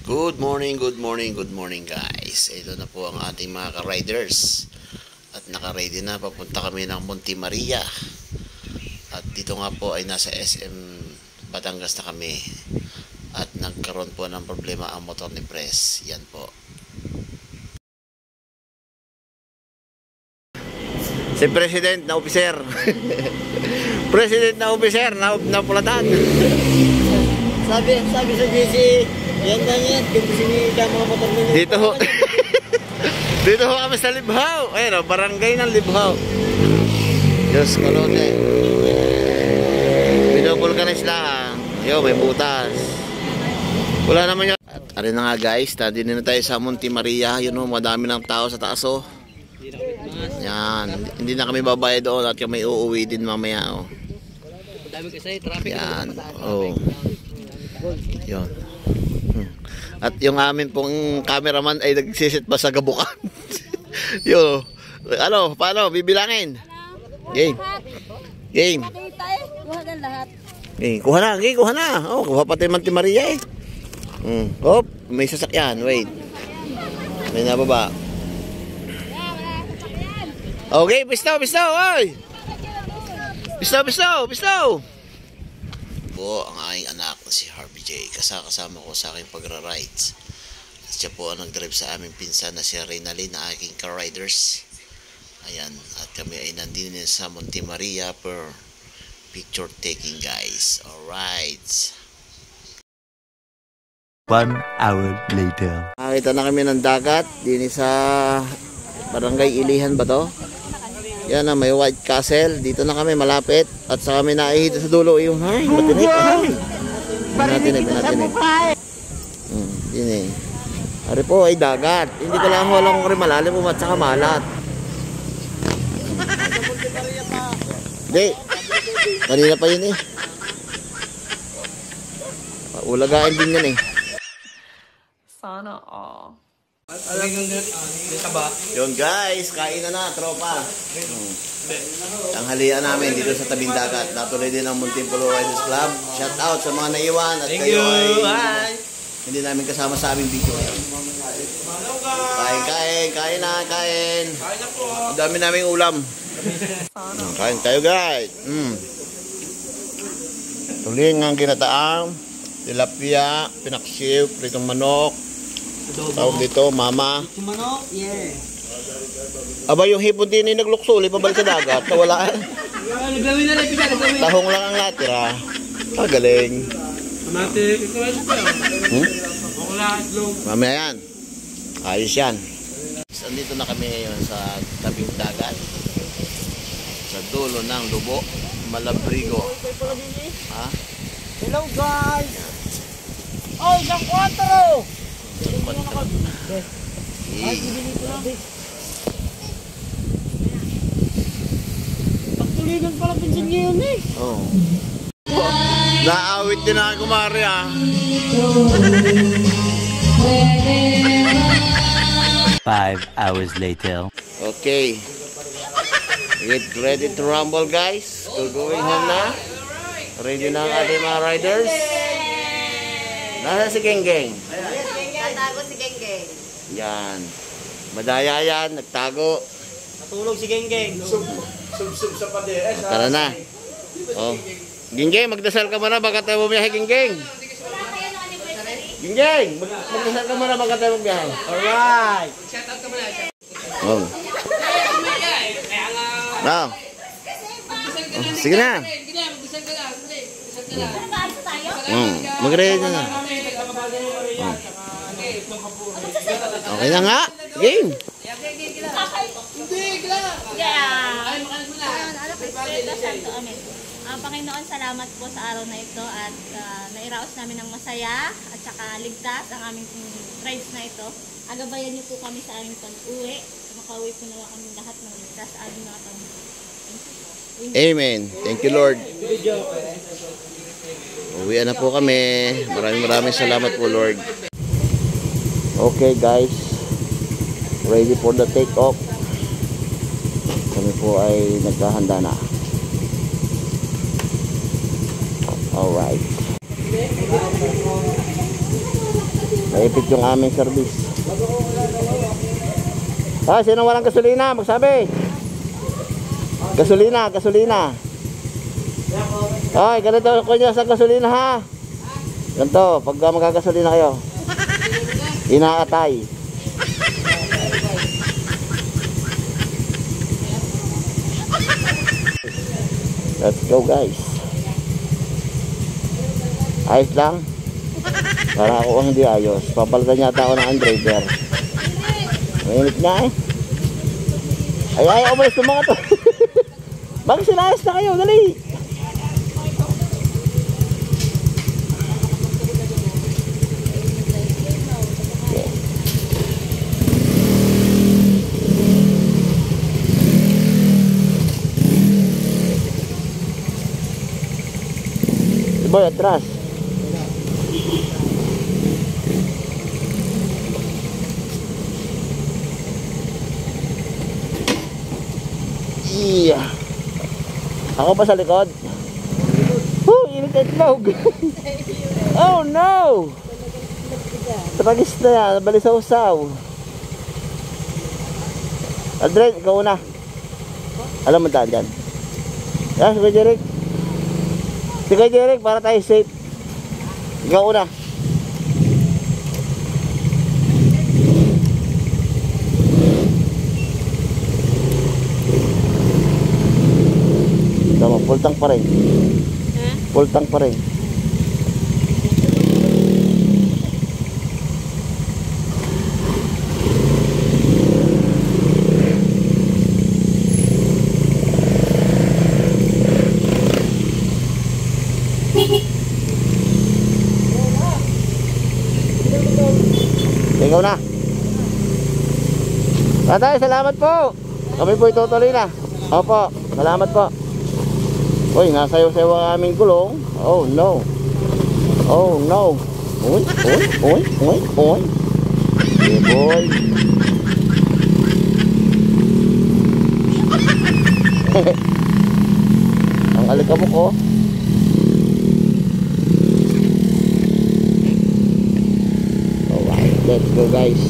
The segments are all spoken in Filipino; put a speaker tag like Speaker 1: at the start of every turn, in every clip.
Speaker 1: Good morning, good morning, good morning guys. Ito na po ang ating mga ka-riders. At naka-ready na, papunta kami ng Monte Maria. At dito nga po ay nasa SM Batangas na kami. At nagkaroon po ng problema ang motor ni Pres. Yan po. Si President na officer. President na officer na pulatan.
Speaker 2: Sabi sa GC, yan lang yan, kung sinika mga motor nila.
Speaker 1: Dito ho. Dito ho kami sa Libhaw. Ayun o, barangay ng Libhaw. Diyos kalote. Binubulkanis lang. Yo, may butas. Wala naman yun. At ano na nga guys, nandito na tayo sa Monte Maria. Yun o, madami ng tao sa taas o. Yan, hindi na kami babayad doon at kami uuwi din mamaya o.
Speaker 2: Dami kasi traffic.
Speaker 1: Yan, o. Yun. At yung amin pong cameraman ay nagsisit pa sa gabukan. Yo, ano, paano, bibilangin? Game. Game. Kuha na, kuha na. Oh, kuha pati Monte Maria eh. Hop, may sasakyan, wait. May nababa. Okay, pistaw, oy. Pistaw. Po ang aking anak na si Harvey J. Kasama ko sa aking pagra-rides. At siya po ang nag-drive sa aming pinsan na si Reynalyn na aking ka-riders. Ayan, at kami ay nandito sa Monte Maria per picture taking guys. Alright.
Speaker 3: 1 hour later.
Speaker 1: Nakita na kami ng dagat din sa Barangay Ilihan ba to? Yan na, may White Castle. Dito na kami malapit. At sa kami naihito sa dulo yung hay, matinik. Matinik. Yun eh. Ari po ay dagat. Hindi ko lang walang kung malalim at saka malat. Hindi. Kanina pa yun eh. Ulagain din yan eh.
Speaker 4: Sana all.
Speaker 1: Yun guys, kain na tropa. Tanghalian namin dito sa tabing dagat. Natuloy din ang Muntinpulo Riders Club. Shout out sa mga naiwan at kayo ay hindi namin kasama sa aming video. Kain na. Ang dami naming ulam. Kain tayo guys. Tuling ang ginataang tilapia, pinaksiw, pritong manok. Tawag dito, mama.
Speaker 2: Manok, yeah.
Speaker 1: Aba, yung hipon din ay nagluksuli, pabalik sa dagat. Nawala.
Speaker 2: Naglawin na lang, naglawin.
Speaker 1: Tahong lang ang natira. Galing. Mamaya yan. Ayos yan. So, dito na kami ngayon sa tabing dagat. Sa dulo ng Lubo, Malabrigo. Ha?
Speaker 2: Hello guys. Oh, isang 4. Pagtuligan pala pinsan ngayon eh.
Speaker 1: Oh. Naawit din ako, Maria.
Speaker 3: 5 hours later.
Speaker 1: Okay. Get ready to rumble, guys. We're going home na. Ready na ang ating mga riders. Nasa si Geng-Geng.
Speaker 4: Nagtago si Geng-Geng.
Speaker 1: Yan. Madaya yan. Nagtago.
Speaker 2: Natulog si Geng-Geng. Sub sa pader.
Speaker 1: Tara na. Oh. Geng-Geng, magdasal ka muna. Baka tayo bumiyahe, Geng-Geng. Geng-Geng, magdasal ka muna. Baka tayo bumiyahe.
Speaker 2: Alright.
Speaker 1: Oh. Wow. Oh, sige na. Mag-ready na. Okay na nga. Game.
Speaker 4: Panginoon, salamat po sa araw na ito at nairaos namin ng masaya at saka ligtas ang aming rides na ito. Agabayan niyo po kami sa aming pag-uwi. Makauwi po nawa kami lahat ng ligtas sa aming mga pag-uwi.
Speaker 1: Amen. Thank you, Lord. Uwian na po kami. Maraming salamat po, Lord. Okay, guys. Ready for the take-off. Kami po ay naghahanda na. Alright. Naipit yung aming service. Ah, sino walang gasolina? Magsabi. Gasolina, gasolina. Ay, ganito ko nyo sa gasolina ha. Ganito, pag magagasolina kayo. Inaatay. Let's go guys. Ayos lang. Para ako ang hindi ayos. Papalitan yata ako ng driver. Mainit nga eh. Ay, umalis ng mga to. Bakit sinayos na kayo? Dali. Si Boy, atras. Iya. Ako pa sa likod. Init at log. Oh no. Tragis na yan. Balisaw-saw. Aldred, ikaw una. Alam mo daan dyan. Yan, si Kuya Jeric. Si Kuya Jeric, para tayo safe. Ikaw una. Tama, full tank pa rin. Full tank pa rin. Ikaw na. Tatay, salamat po. Kami po itutuloy na. Opo, salamat po. Uy, nasayaw-sayaw ang aming gulong. Oh no. Oh no. Uy, uy, uy, uy, uy. Yeah boy. Ang alikabok ko. Alright, let's go guys.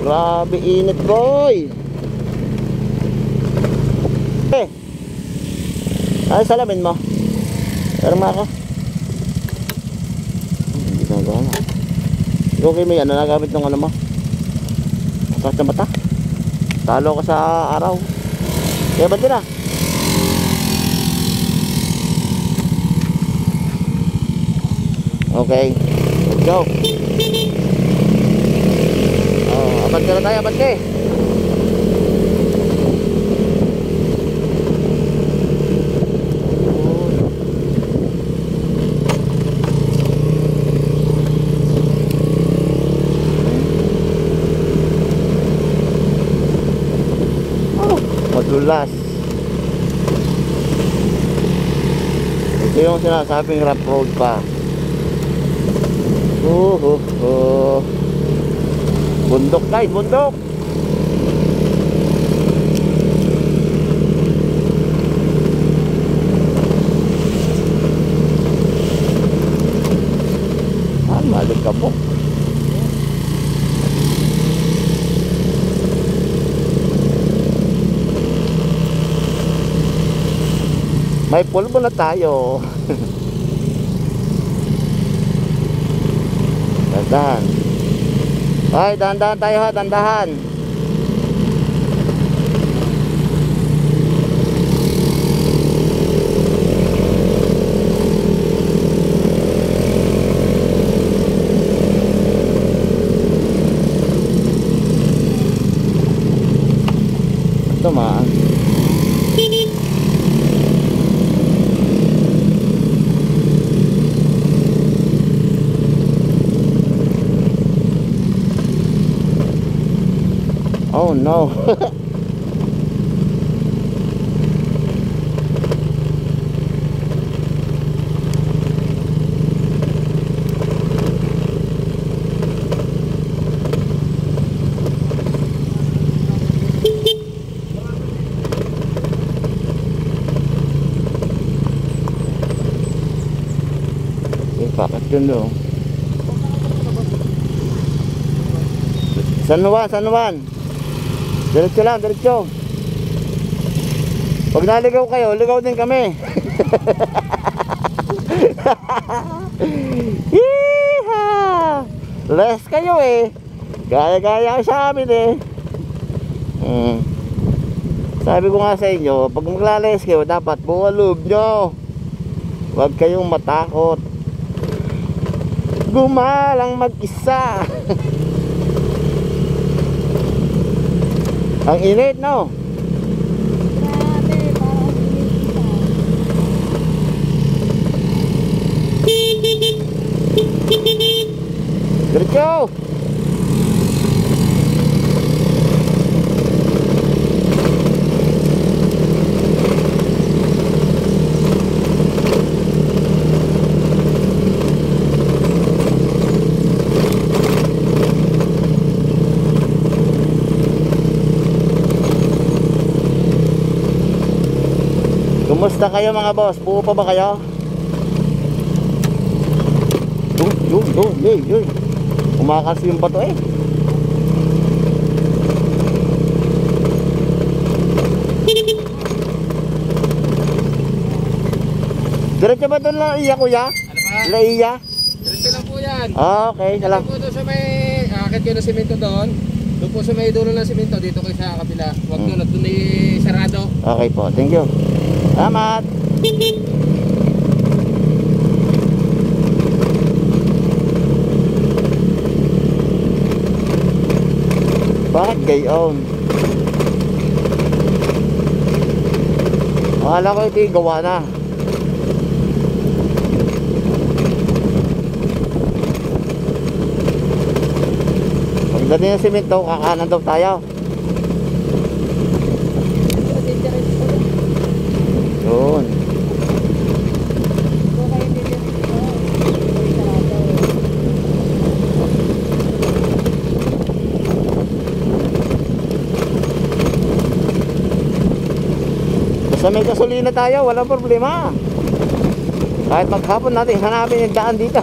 Speaker 1: Grabe init boy. Ay, salamin mo. Pero mo ako. Hindi na gana. Okay, may ano nagamit ng ano mo. Kasas na mata. Talo ka sa araw. Kaya ba din ah? Okay, let's go. Abad ka na tayo, abad ka eh. Madulas. Ito yung sinasabing rough road pa. Bundok guys, bundok. Malik ka po. May pulbo na tayo. Dandahan. Ay, dandahan tayo ha, dandahan. Tumaan. Oh no.
Speaker 2: Ganda oh. San Juan. Diretso lang, diretso. Pag naligaw kayo, ligaw din kami. Yeehaw! Less kayo eh. Gaya-gaya sa amin eh. Sabi ko nga sa inyo, pag maglales kayo, dapat buo loob nyo. Huwag kayong matakot. Gumalang mag-isa. Ang init, no?
Speaker 4: Grabe, parang
Speaker 2: Diretso! Kumusta kayo mga boss? Buo pa ba kayo? Yun. Kumakas yung bato eh. Diretso ba doon lang iya kuya?
Speaker 5: Ano ba?
Speaker 2: Laiya?
Speaker 5: Diretso lang po yan.
Speaker 2: Ah, okay.
Speaker 5: Diyan
Speaker 2: Salam.
Speaker 5: po doon sa may akit ko na simento doon. Doon po sa may dulo ng simento. Dito kayo sa kabila. Huwag doon at doon sarado.
Speaker 2: Okay po. Thank you. Salamat. Bakit gayon? Akala ko ito yung gawa na. Pagdating ng simento, kakanan daw tayo. Yun. Basta may gasolina tayo, walang problema. Kahit maghapon natin hanapin yung daan dito.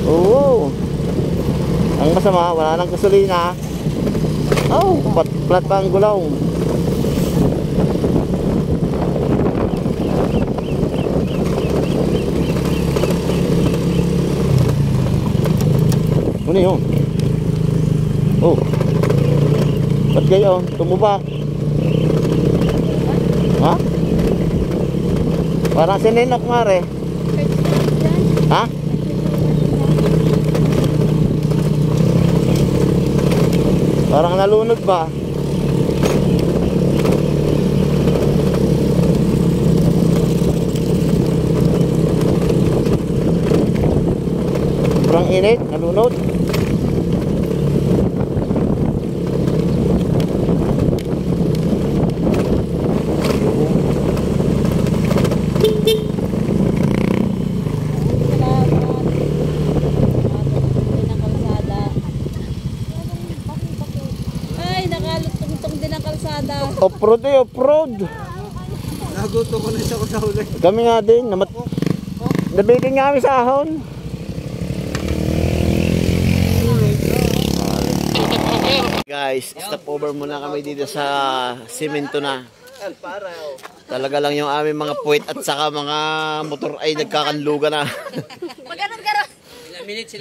Speaker 2: Oo. Ang masama, wala nang gasolina. Oh, flat pa ang gulaw. Ano yun? Oh. Ba't kayo? Tumubak. Ha? Parang sininok nga rin. Ha? Parang nalunod ba? Sobrang init, nalunod. Off-road eh, off-road.
Speaker 5: Naguto ko na siya ko sa huli.
Speaker 2: Kami nga din, nabitin nga kami sa ahon. Guys, stop over muna kami dito sa simento na. Talaga lang yung aming mga puwit at saka mga motor ay nagkakanluga na.
Speaker 4: Maganon-ganon.
Speaker 5: Ilang minutes?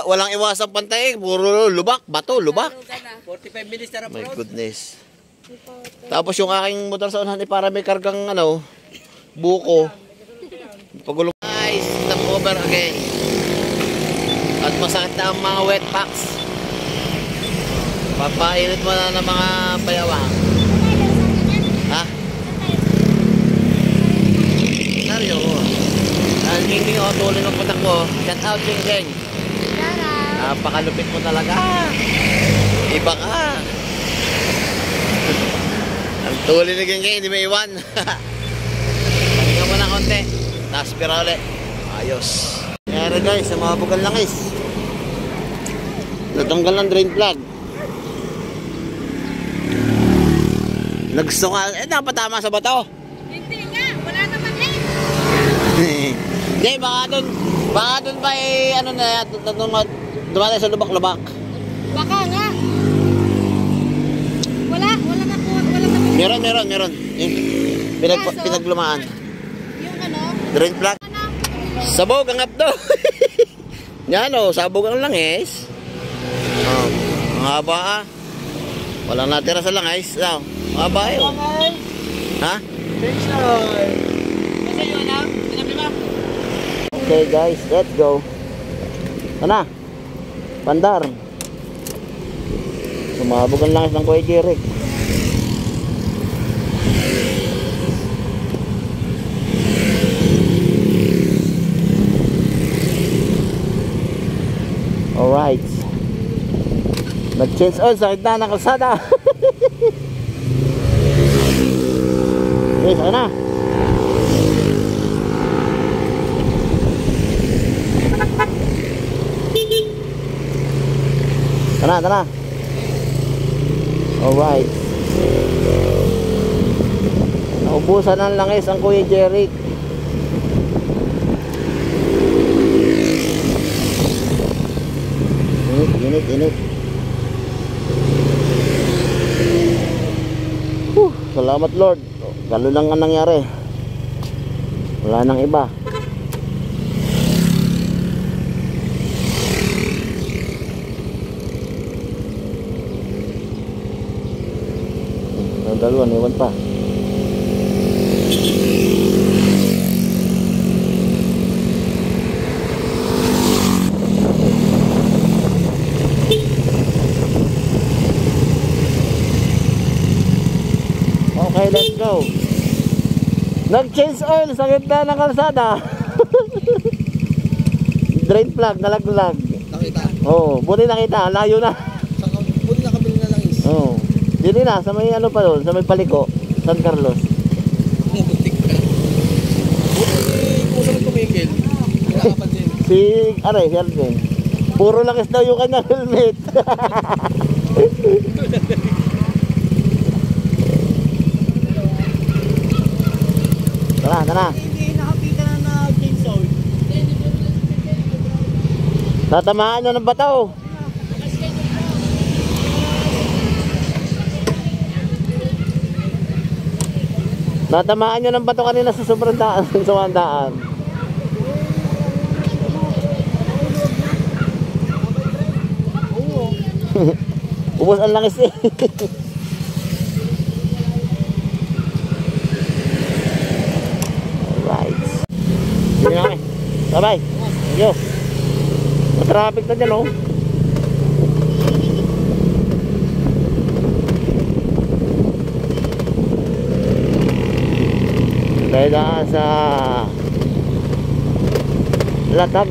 Speaker 2: Walang iwasang pantay, puro lubak, bato, lubak.
Speaker 5: 45 minutes na
Speaker 2: My goodness. Tapos yung aking motor sa unahan para may kargang buko. Pagulong. Guys, stop over again. At masakit na ang mga wet packs. Papainit mo na ng mga bayawang. Ha? Naryo ko. Ang hinging o tuloy ng putak ko. Shout out, Jing. Napakalupit mo talaga. Iba ka. Ang tuloy na Jing, hindi may iwan. Pahinga mo na konti. Naspira ulit. Ayos. Kaya guys, sa mga bugal langis. Natanggal ng drain plug. Nagsuka. Dapat tama sa bato.
Speaker 4: Hindi nga, wala naman eh.
Speaker 2: Hindi, baka doon ba eh, ano na yan, dumatay sa lubak-lubak.
Speaker 4: Baka nga. Wala na po, wala na.
Speaker 2: Meron. Yung pinaglumaan.
Speaker 4: Yung ano?
Speaker 2: Drain plug. Sabog ang apdo. Yan o, sabog ang langis. Oh, ang haba ah. Walang natira sa langis. Oh, ang haba eh. Oh. Ha? Okay guys, let's go. Sana. Pandar. Sumabog ang langis ng Kuya Jeric. Alright. Nag-change oil sa gitna ng kalsada. Okay, saka na. Tara. Alright. Naubusan ng langis ang Kuya Jeric. Init. Salamat Lord. Gano'n lang ang nangyari. Wala nang iba. Ang dalawa, niwan pa. Okay, let's go. Nag-change oil sa gitna ng kalsada. Drain plug, nalaglag.
Speaker 5: Nakita.
Speaker 2: Oo, buti nakita, layo na.
Speaker 5: Buti nakabili na lang is.
Speaker 2: Oo. Dili na, sa may ano pa doon, sa may Paliko, San Carlos.
Speaker 5: Butik ka. Buti kung saan tumigil. Pinakapansin.
Speaker 2: Si Arden. Puro langis daw yung kanyang helmet. Tara.
Speaker 5: Hindi nakapita na chainsaw.
Speaker 2: Tatamaan nyo ng bataw. Natamaan nyo ng bato kanina sa sobrang daan, sa wandaan. Ubos ang langis eh. Alright. Sige na kami. Bye-bye. Thank you. Matraffic na dyan oh. Tayo na sa Latag.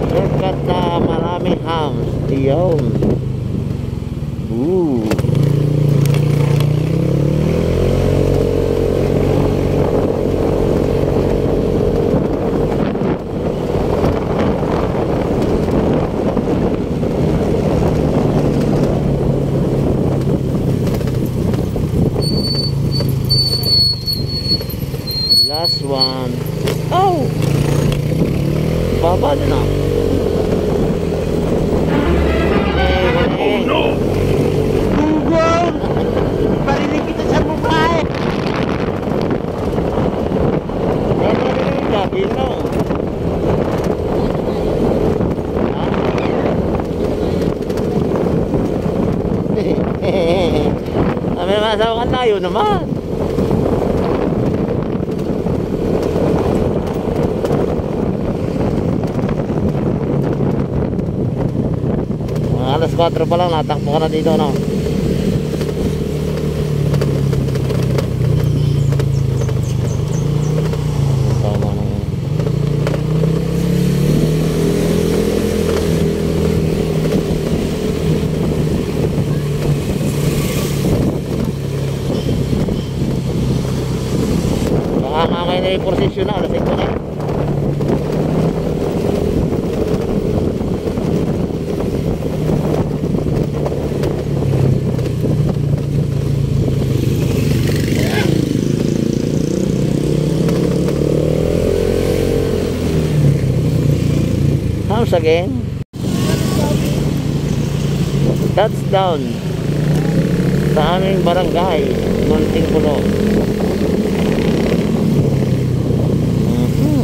Speaker 2: Shortcut na maraming hams. Iyon. Ooh. Last one. Oh! Baba na. Oh no! Google! Parinig kita sa mukha eh! Lagi no. Kami naman sa mga tayo naman. Alas 4 pa lang, natakbo ka na dito, no? Tama na yun. Baka mamaya na yung prosesyon na, alas 5 na. House again. Touchdown sa aming barangay, Munting Puno.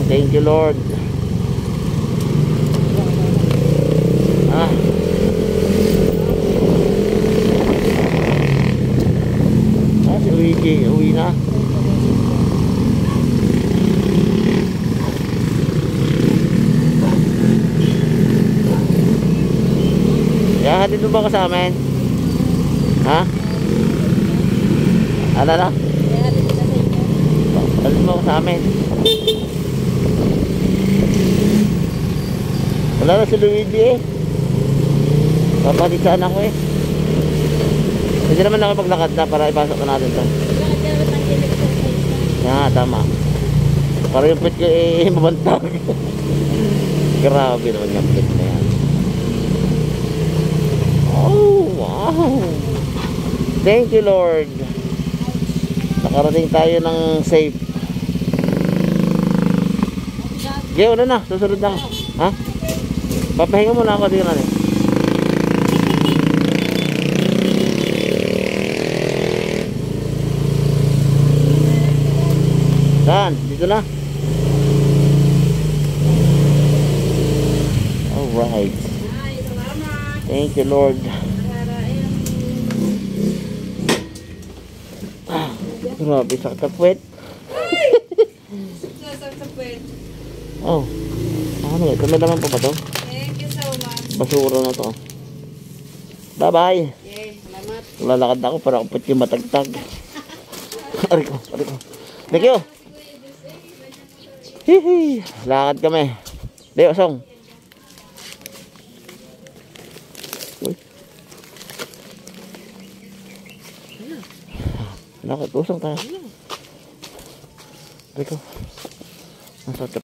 Speaker 2: Thank you, Lord. Si Luigi, uwi na. Hatid mo ba ka sa amin? Ha? Ano na? Hatid mo ka sa amin? Wala na si Luigi eh. Papatid saan ako eh. Hindi naman nakapaglakad na para ipasok na natin ito. Yan, tama. Para yung pit ko eh mabantag. Grabe naman yung pit na yan. Oh, wow. Thank you, Lord. Nakarating tayo ng safe. Gaya, ano na? Susunod na. Ha? Papahinga muna ako dito na rin. Saan? Dito na. Alright. Thank you, Lord. Grabe, sakit sa puwet. Oh. Ano ito? May laman pa ba ito?
Speaker 6: Thank you so much.
Speaker 2: Basura na to. Bye-bye.
Speaker 6: Yes, salamat.
Speaker 2: Lalakad ako para kupit yung matagtag. Aray ko. Thank you. Hihi. Lakad kami. Deo, Song. Lakad, usang tayo. Aray ko. Nasa